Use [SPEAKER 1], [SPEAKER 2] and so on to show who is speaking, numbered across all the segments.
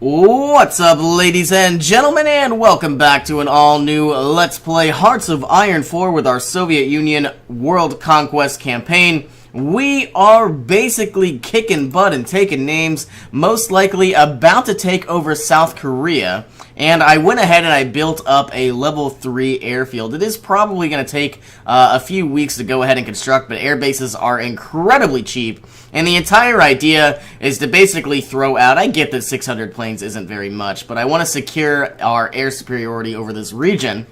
[SPEAKER 1] What's up, ladies and gentlemen, and welcome back to an all-new Let's Play Hearts of Iron 4 with our Soviet Union World Conquest campaign. We are basically kicking butt and taking names, most likely about to take over South Korea. And I went ahead and I built up a level 3 airfield. It is probably going to take a few weeks to go ahead and construct, but air bases are incredibly cheap. And the entire idea is to basically throw out, I get that 600 planes isn't very much, but I want to secure our air superiority over this region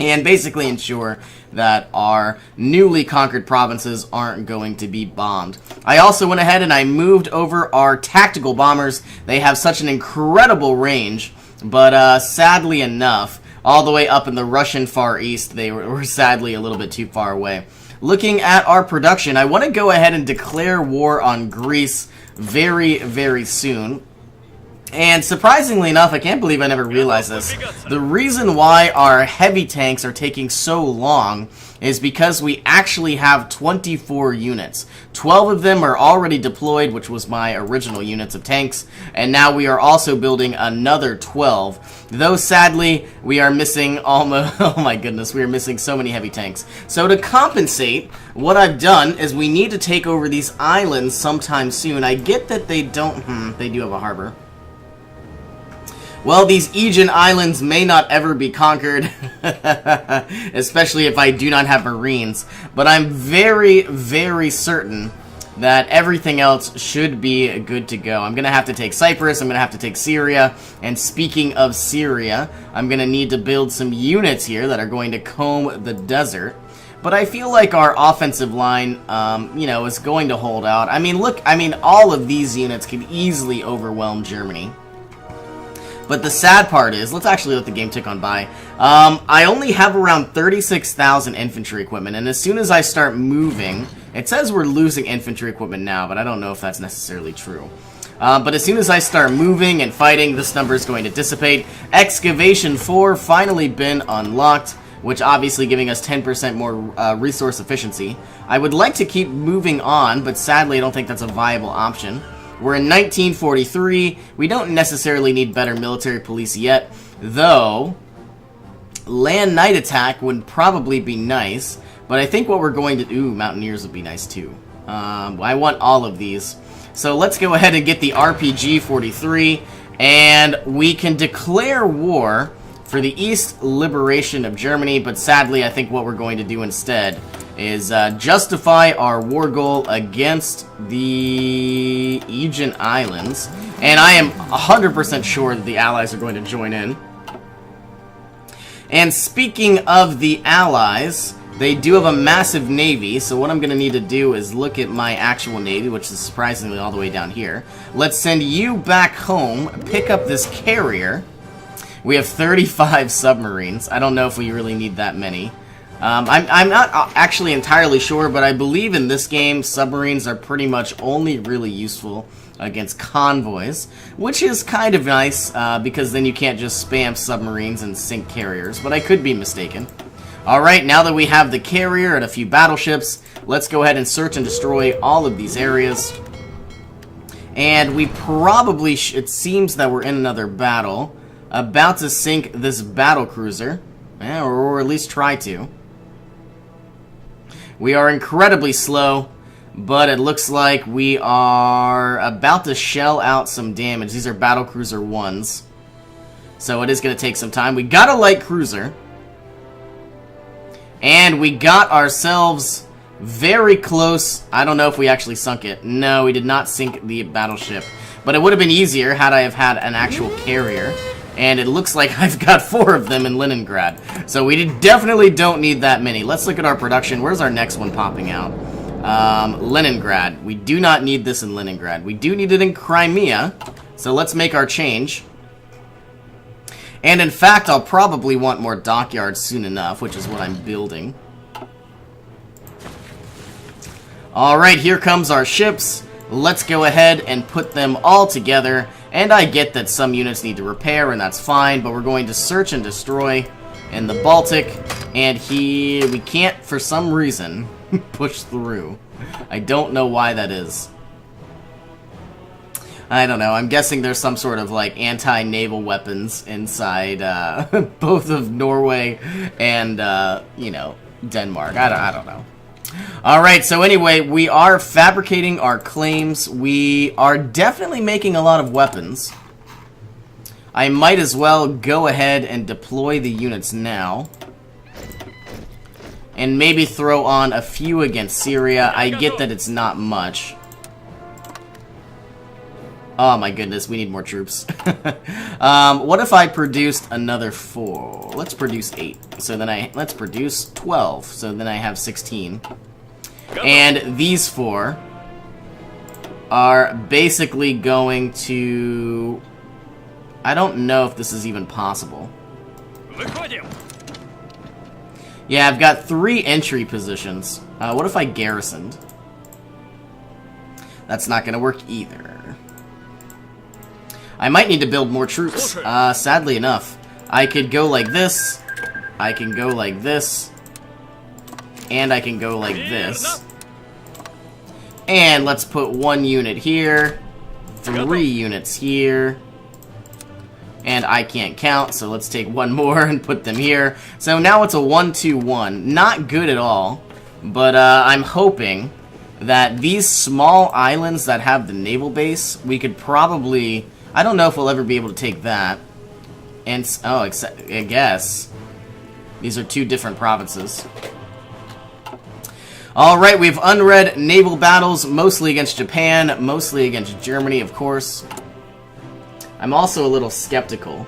[SPEAKER 1] and basically ensure that our newly conquered provinces aren't going to be bombed. I also went ahead and I moved over our tactical bombers. They have such an incredible range, but sadly enough, all the way up in the Russian Far East, they were sadly a little bit too far away. Looking at our production, I want to go ahead and declare war on Greece very, very soon. And surprisingly enough, I can't believe I never realized this. The reason why our heavy tanks are taking so long is because we actually have 24 units. 12 of them are already deployed, which was my original units of tanks, and now we are also building another 12. Though sadly, we are missing almost, oh my goodness, we are missing so many heavy tanks. So to compensate, what I've done is we need to take over these islands sometime soon. I get that they don't, they do have a harbor. Well, these Aegean Islands may not ever be conquered, especially if I do not have Marines, but I'm very, very certain that everything else should be good to go. I'm going to have to take Cyprus, I'm going to have to take Syria, and speaking of Syria, I'm going to need to build some units here that are going to comb the desert. But I feel like our offensive line, is going to hold out. I mean, look, all of these units could easily overwhelm Germany. But the sad part is, let's actually let the game tick on by. I only have around 36,000 infantry equipment, and as soon as I start moving, it says we're losing infantry equipment now, but I don't know if that's necessarily true. But as soon as I start moving and fighting, this number is going to dissipate. Excavation 4 finally been unlocked, which obviously giving us 10% more resource efficiency. I would like to keep moving on, but sadly I don't think that's a viable option. We're in 1943. We don't necessarily need better military police yet, though land night attack would probably be nice, but I think what we're going to... Ooh, Mountaineers would be nice too. I want all of these. So let's go ahead and get the RPG 43, and we can declare war for the East Liberation of Germany, but sadly I think what we're going to do instead is justify our war goal against the Aegean Islands. And I am 100% sure that the Allies are going to join in. And speaking of the Allies, they do have a massive navy, so what I'm going to need to do is look at my actual navy, which is surprisingly all the way down here. Let's send you back home, pick up this carrier. We have 35 submarines. I don't know if we really need that many. I'm not actually entirely sure, but I believe in this game submarines are pretty much only really useful against convoys, which is kind of nice because then you can't just spam submarines and sink carriers, but I could be mistaken. Alright, now that we have the carrier and a few battleships, let's go ahead and search and destroy all of these areas. And we probably, it seems that we're in another battle, about to sink this battle cruiser, or at least try to. We are incredibly slow, but it looks like we are about to shell out some damage. These are battlecruiser 1s, so it is going to take some time. We got a light cruiser, and we got ourselves very close. I don't know if we actually sunk it. No, we did not sink the battleship, but it would have been easier had I have had an actual carrier. And it looks like I've got 4 of them in Leningrad. So we definitely don't need that many. Let's look at our production. Where's our next one popping out? Leningrad. We do not need this in Leningrad. We do need it in Crimea. So let's make our change. And in fact, I'll probably want more dockyards soon enough, which is what I'm building. Alright, here comes our ships. Let's go ahead and put them all together. And I get that some units need to repair, and that's fine, but we're going to search and destroy in the Baltic, and we can't, for some reason, push through. I don't know why that is. I don't know. I'm guessing there's some sort of, like, anti-naval weapons inside both of Norway and, you know, Denmark. I don't know. Alright, so anyway, we are fabricating our claims. We are definitely making a lot of weapons. I might as well go ahead and deploy the units now. And maybe throw on a few against Syria. I get that it's not much. Oh my goodness, we need more troops. What if I produced another 4? Let's produce 8. So then let's produce 12. So then I have 16. And these 4 are basically going to... I don't know if this is even possible. Yeah, I've got 3 entry positions. What if I garrisoned? That's not going to work either. I might need to build more troops. Sadly enough. I could go like this. I can go like this. And I can go like this. And let's put 1 unit here. 3 units here. And I can't count, so let's take 1 more and put them here. So now it's a 1-2-1. Not good at all. But I'm hoping that these small islands that have the naval base, we could probably... I don't know if we'll ever be able to take that. And, oh, I guess. These are 2 different provinces. Alright, we've unread naval battles, mostly against Japan, mostly against Germany, of course. I'm also a little skeptical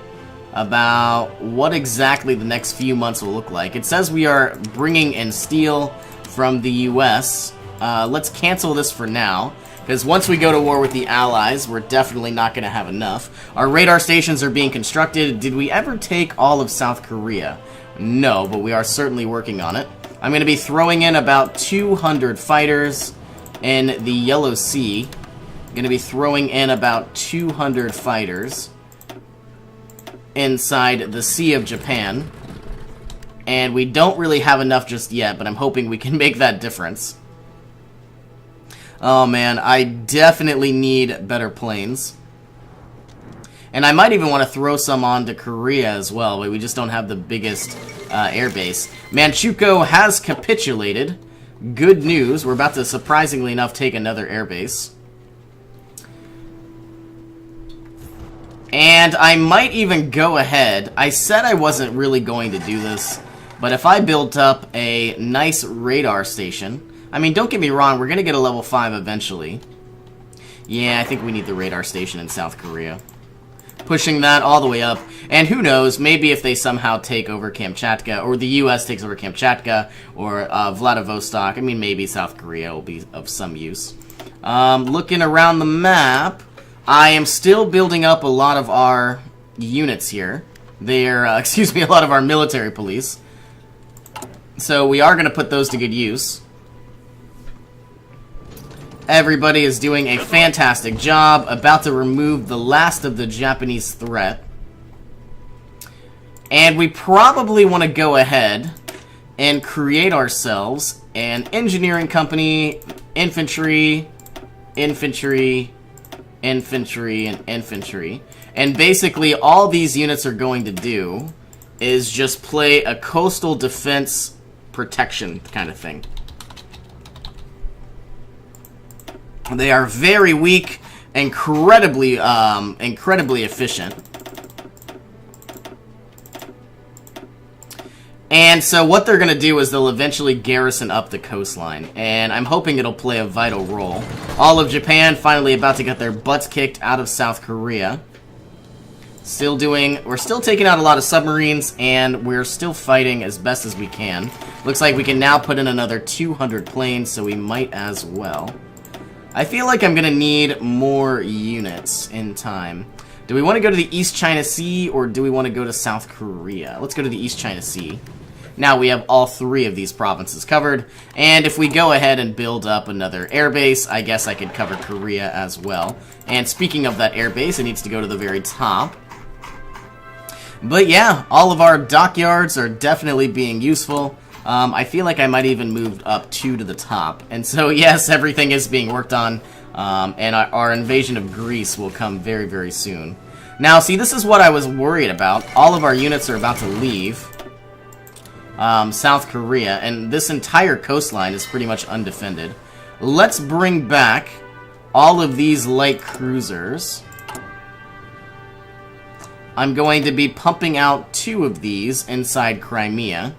[SPEAKER 1] about what exactly the next few months will look like. It says we are bringing in steel from the US. Let's cancel this for now. Because once we go to war with the Allies, we're definitely not going to have enough. Our radar stations are being constructed. Did we ever take all of South Korea? No, but we are certainly working on it. I'm going to be throwing in about 200 fighters in the Yellow Sea. I'm going to be throwing in about 200 fighters inside the Sea of Japan. And we don't really have enough just yet, but I'm hoping we can make that difference. Oh man, I definitely need better planes. And I might even want to throw some onto Korea as well, but we just don't have the biggest air base. Manchukuo has capitulated. Good news. We're about to, surprisingly enough, take another air base. And I might even go ahead. I said I wasn't really going to do this, but if I built up a nice radar station... I mean, don't get me wrong, we're going to get a level 5 eventually. Yeah, I think we need the radar station in South Korea. Pushing that all the way up. And who knows, maybe if they somehow take over Kamchatka, or the US takes over Kamchatka, or Vladivostok, I mean, maybe South Korea will be of some use. Looking around the map, I am still building up a lot of our units here. They're, excuse me, a lot of our military police. So we are going to put those to good use. Everybody is doing a fantastic job, about to remove the last of the Japanese threat. And we probably want to go ahead and create ourselves an engineering company, infantry, infantry, infantry, and infantry. And basically all these units are going to do is just play a coastal defense protection kind of thing. They are very weak, incredibly efficient. And so what they're going to do is they'll eventually garrison up the coastline. And I'm hoping it'll play a vital role. All of Japan finally about to get their butts kicked out of South Korea. We're still taking out a lot of submarines, and we're still fighting as best as we can. Looks like we can now put in another 200 planes, so we might as well. I feel like I'm going to need more units in time. Do we want to go to the East China Sea, or do we want to go to South Korea? Let's go to the East China Sea. Now we have all 3 of these provinces covered, and if we go ahead and build up another airbase, I guess I could cover Korea as well. And speaking of that airbase, it needs to go to the very top. But yeah, all of our dockyards are definitely being useful. I feel like I might even move up 2 to the top. And so, yes, everything is being worked on. And our invasion of Greece will come very, very soon. Now, see, this is what I was worried about. All of our units are about to leave South Korea, and this entire coastline is pretty much undefended. Let's bring back all of these light cruisers. I'm going to be pumping out 2 of these inside Crimea.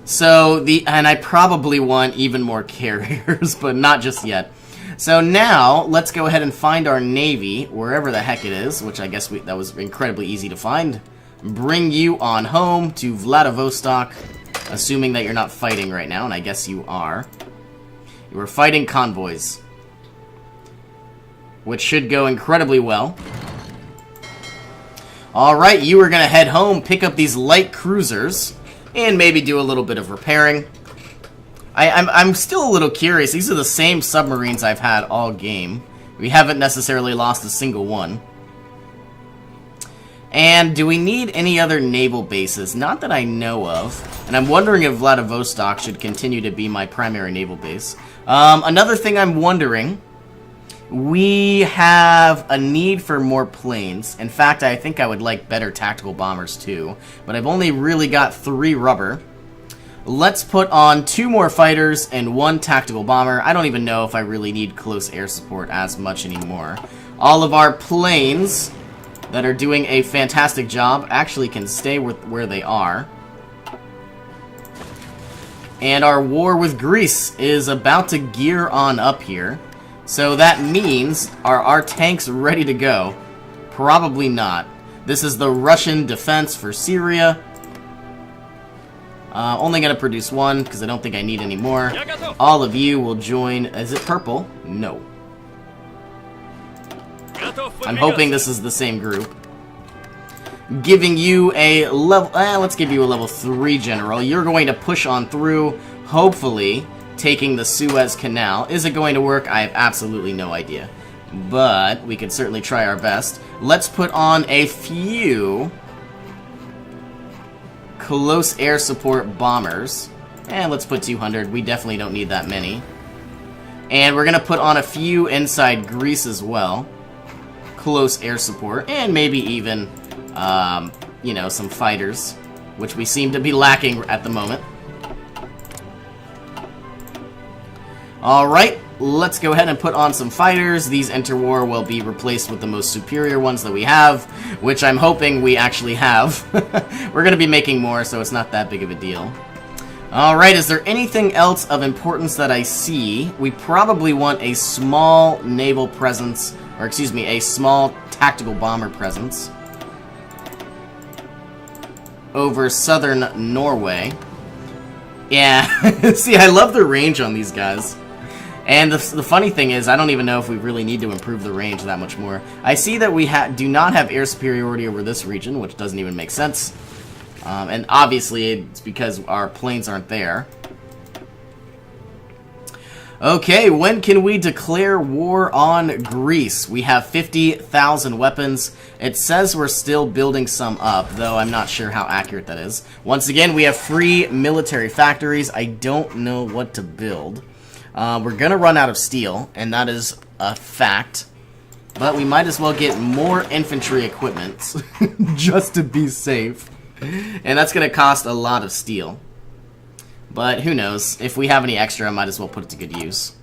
[SPEAKER 1] So, and I probably want even more carriers, but not just yet. So now, let's go ahead and find our navy, wherever the heck it is, which I guess that was incredibly easy to find. Bring you on home to Vladivostok, assuming that you're not fighting right now, and I guess you are. You are fighting convoys, which should go incredibly well. Alright, you are going to head home, pick up these light cruisers, and maybe do a little bit of repairing. I'm still a little curious. These are the same submarines I've had all game. We haven't necessarily lost a single one. And do we need any other naval bases? Not that I know of. And I'm wondering if Vladivostok should continue to be my primary naval base. Another thing I'm wondering, we have a need for more planes. In fact, I think I would like better tactical bombers too. But I've only really got 3 rubber. Let's put on 2 more fighters and 1 tactical bomber. I don't even know if I really need close air support as much anymore. All of our planes that are doing a fantastic job actually can stay where they are. And our war with Greece is about to gear on up here. So that means, are our tanks ready to go? Probably not. This is the Russian defense for Syria. Only going to produce 1, because I don't think I need any more. All of you will join... Is it purple? No. I'm hoping this is the same group. Giving you a level... let's give you a level 3 general. You're going to push on through, hopefully, taking the Suez Canal. Is it going to work? I have absolutely no idea. But we could certainly try our best. Let's put on a few... close air support bombers. And let's put 200. We definitely don't need that many. And we're going to put on a few inside Greece as well. Close air support. And maybe even, you know, some fighters, which we seem to be lacking at the moment. Alright, let's go ahead and put on some fighters. These interwar will be replaced with the most superior ones that we have, which I'm hoping we actually have. We're going to be making more, so it's not that big of a deal. Alright, is there anything else of importance that I see? We probably want a small naval presence, or excuse me, a small tactical bomber presence over southern Norway. Yeah, see, I love the range on these guys. And the funny thing is, I don't even know if we really need to improve the range that much more. I see that we do not have air superiority over this region, which doesn't even make sense. And obviously, it's because our planes aren't there. Okay, when can we declare war on Greece? We have 50,000 weapons. It says we're still building some up, though I'm not sure how accurate that is. Once again, we have free military factories. I don't know what to build. We're going to run out of steel, and that is a fact. But we might as well get more infantry equipment just to be safe. And that's going to cost a lot of steel. But who knows? If we have any extra, I might as well put it to good use.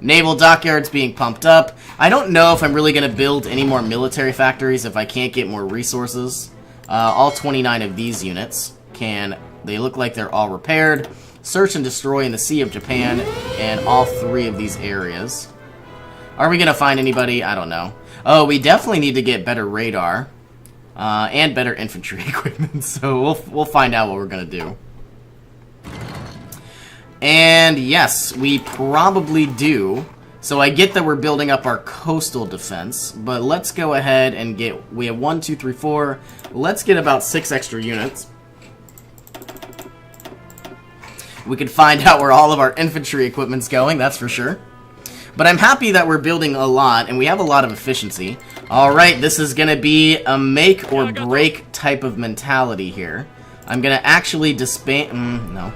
[SPEAKER 1] Naval dockyards being pumped up. I don't know if I'm really going to build any more military factories if I can't get more resources. All 29 of these units can... They look like they're all repaired. Search and destroy in the Sea of Japan and all 3 of these areas. Are we going to find anybody? I don't know. Oh, we definitely need to get better radar and better infantry equipment. So we'll find out what we're going to do. And yes, we probably do. So I get that we're building up our coastal defense, but let's go ahead and get... We have 1, 2, 3, 4. Let's get about 6 extra units. We could find out where all of our infantry equipment's going, that's for sure. But I'm happy that we're building a lot, and we have a lot of efficiency. Alright, this is going to be a make or break type of mentality here. I'm gonna actually disband... no.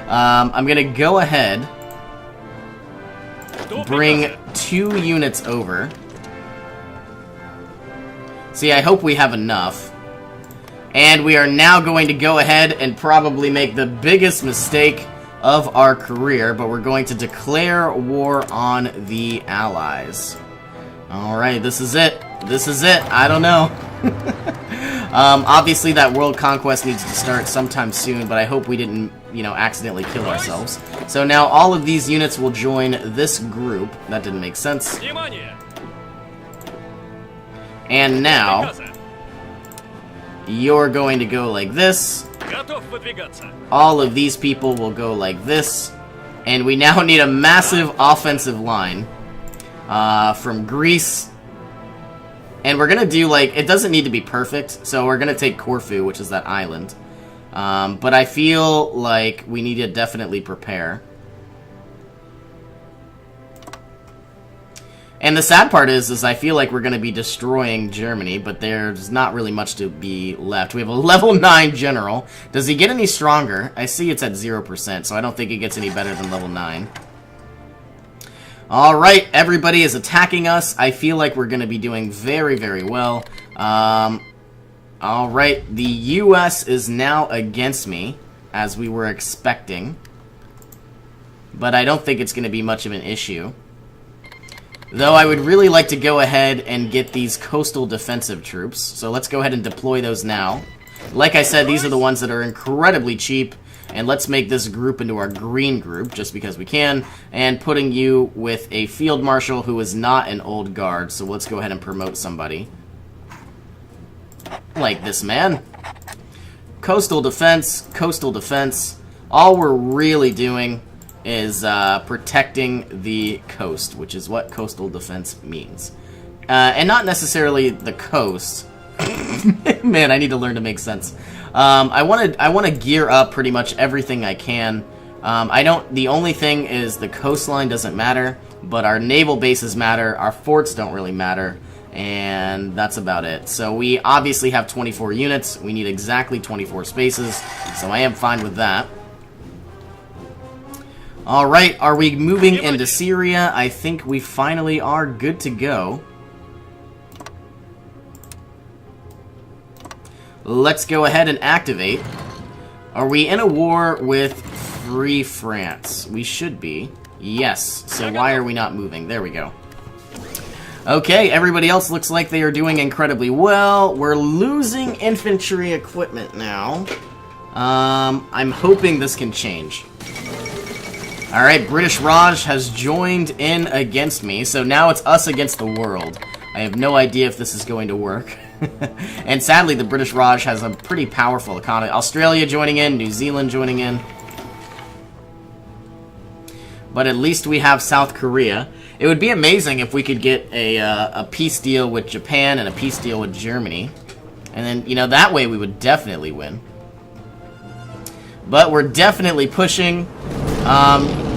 [SPEAKER 1] I'm gonna go ahead, bring 2 units over. See, I hope we have enough. And we are now going to go ahead and probably make the biggest mistake of our career, but we're going to declare war on the Allies. Alright, this is it. This is it. I don't know. Obviously that world conquest needs to start sometime soon, but I hope we didn't, you know, accidentally kill ourselves. So now all of these units will join this group. That didn't make sense. And now, you're going to go like this. All of these people will go like this. And we now need a massive offensive line from Greece. And we're going to do, like, it doesn't need to be perfect. So we're going to take Corfu, which is that island. But I feel like we need to definitely prepare. And the sad part is I feel like we're going to be destroying Germany, but there's not really much to be left. We have a level 9 general. Does he get any stronger? I see it's at 0%, so I don't think it gets any better than level 9. Alright, everybody is attacking us. I feel like we're going to be doing very, very well. Alright, the US is now against me, as we were expecting. But I don't think it's going to be much of an issue. Though I would really like to go ahead and get these coastal defensive troops. So let's go ahead and deploy those now. Like I said, these are the ones that are incredibly cheap. And let's make this group into our green group, just because we can. And putting you with a field marshal who is not an old guard. So let's go ahead and promote somebody. Like this man. Coastal defense, coastal defense. All we're really doing is protecting the coast, which is what coastal defense means. And not necessarily the coast. Man, I need to learn to make sense. I want to gear up pretty much everything I can. The only thing is the coastline doesn't matter, but our naval bases matter, our forts don't really matter, and that's about it. So we obviously have 24 units. We need exactly 24 spaces, so I am fine with that. Alright, are we moving into Syria? I think we finally are good to go. Let's go ahead and activate. Are we in a war with Free France? We should be. Yes. So why are we not moving? There we go. Okay, everybody else looks like they are doing incredibly well. We're losing infantry equipment now. I'm hoping this can change. Alright, British Raj has joined in against me, so now it's us against the world. I have no idea if this is going to work. And sadly, the British Raj has a pretty powerful economy. Australia joining in, New Zealand joining in. But at least we have South Korea. It would be amazing if we could get a peace deal with Japan and a peace deal with Germany. And then, you know, that way we would definitely win. But we're definitely pushing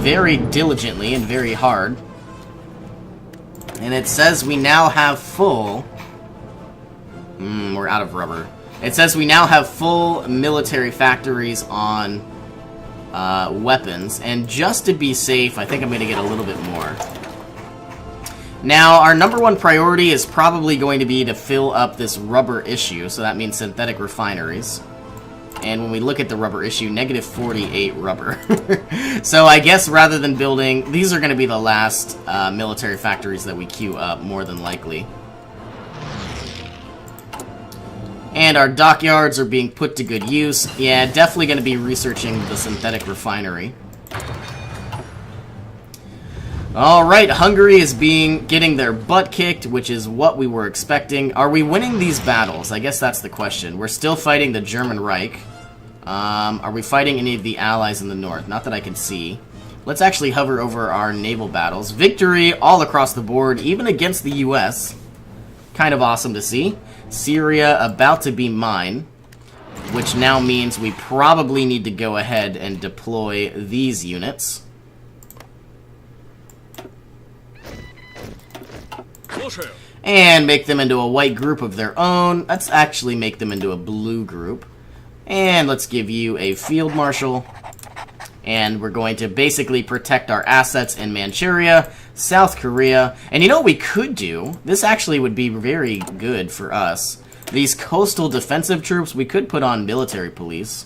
[SPEAKER 1] very diligently and very hard. And it says we now have full... we're out of rubber. It says we now have full military factories on weapons. And just to be safe, I think I'm going to get a little bit more. Now, our #1 priority is probably going to be to fill up this rubber issue. So that means synthetic refineries. And when we look at the rubber issue, -48 rubber. So I guess rather than building... These are going to be the last military factories that we queue up, more than likely. And our dockyards are being put to good use. Yeah, definitely going to be researching the synthetic refinery. Alright, Hungary is getting their butt kicked, which is what we were expecting. Are we winning these battles? I guess that's the question. We're still fighting the German Reich. Are we fighting any of the allies in the north? Not that I can see. Let's actually hover over our naval battles. Victory all across the board, even against the US. Kind of awesome to see. Syria about to be mine, which now means we probably need to go ahead and deploy these units. And make them into a white group of their own. Let's actually make them into a blue group. And let's give you a field marshal. And we're going to basically protect our assets in Manchuria, South Korea. And you know what we could do? This actually would be very good for us. These coastal defensive troops, we could put on military police.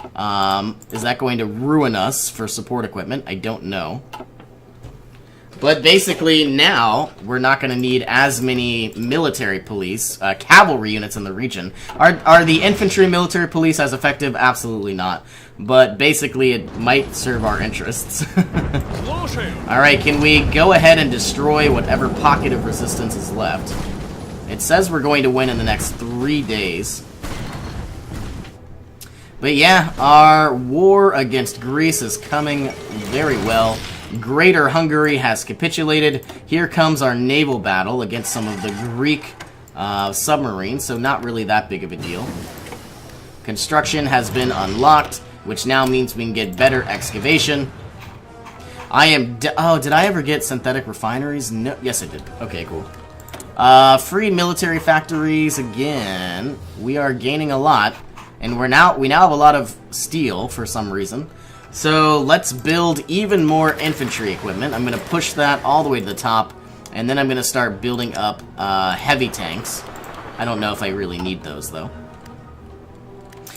[SPEAKER 1] Is that going to ruin us for support equipment? I don't know. But basically now, we're not going to need as many military police, cavalry units in the region. Are the infantry military police as effective? Absolutely not. But basically it might serve our interests. Alright, can we go ahead and destroy whatever pocket of resistance is left? It says we're going to win in the next 3 days. But yeah, our war against Greece is coming very well. Greater Hungary has capitulated. Here comes our naval battle against some of the Greek submarines, so not really that big of a deal. Construction has been unlocked, which now means we can get better excavation. Oh, did I ever get synthetic refineries? No. Yes, I did. Okay, cool. Free military factories again. We are gaining a lot, and we now have a lot of steel for some reason. So let's build even more infantry equipment. I'm going to push that all the way to the top, and then I'm going to start building up heavy tanks. I don't know if I really need those though.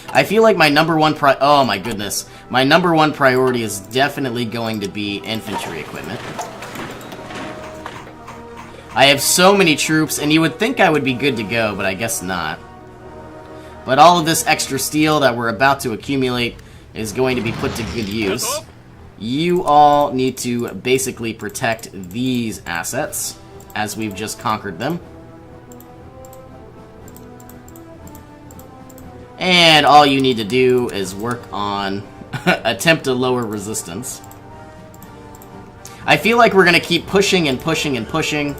[SPEAKER 1] I feel like my number one oh my goodness, my number one priority is definitely going to be infantry equipment. I have so many troops, and you would think I would be good to go, but I guess not. But all of this extra steel that we're about to accumulate is going to be put to good use. You all need to basically protect these assets, as we've just conquered them. And all you need to do is work on attempt to lower resistance. I feel like we're going to keep pushing and pushing and pushing.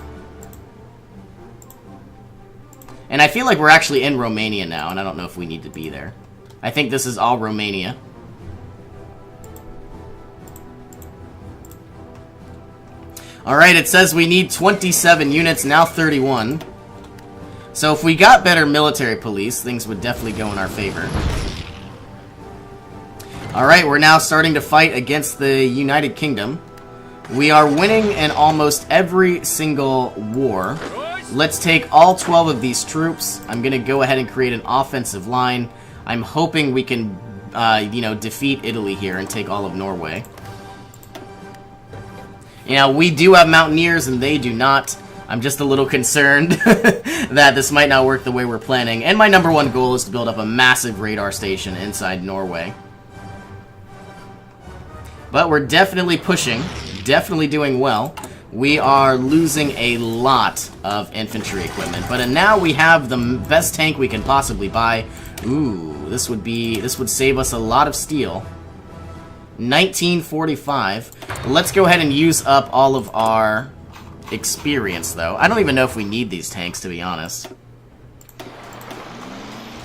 [SPEAKER 1] And I feel like we're actually in Romania now, and I don't know if we need to be there. I think this is all Romania. Alright, it says we need 27 units, now 31. So if we got better military police, things would definitely go in our favor. Alright, we're now starting to fight against the United Kingdom. We are winning in almost every single war. Let's take all 12 of these troops. I'm going to go ahead and create an offensive line. I'm hoping we can, defeat Italy here and take all of Norway. You know, we do have mountaineers and they do not. I'm just a little concerned that this might not work the way we're planning. And my number one goal is to build up a massive radar station inside Norway. But we're definitely pushing, definitely doing well. We are losing a lot of infantry equipment, but now we have the best tank we can possibly buy. Ooh, this would save us a lot of steel. 1945. Let's go ahead and use up all of our experience, though. I don't even know if we need these tanks, to be honest.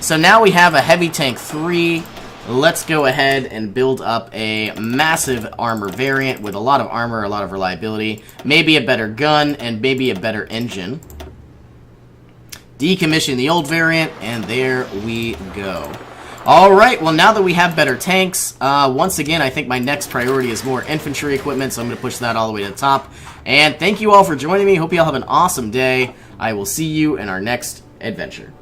[SPEAKER 1] So now we have a heavy tank 3. Let's go ahead and build up a massive armor variant with a lot of armor, a lot of reliability, maybe a better gun, and maybe a better engine. Decommission the old variant, and there we go. Alright, well now that we have better tanks, once again, I think my next priority is more infantry equipment, so I'm going to push that all the way to the top. And thank you all for joining me. Hope you all have an awesome day. I will see you in our next adventure.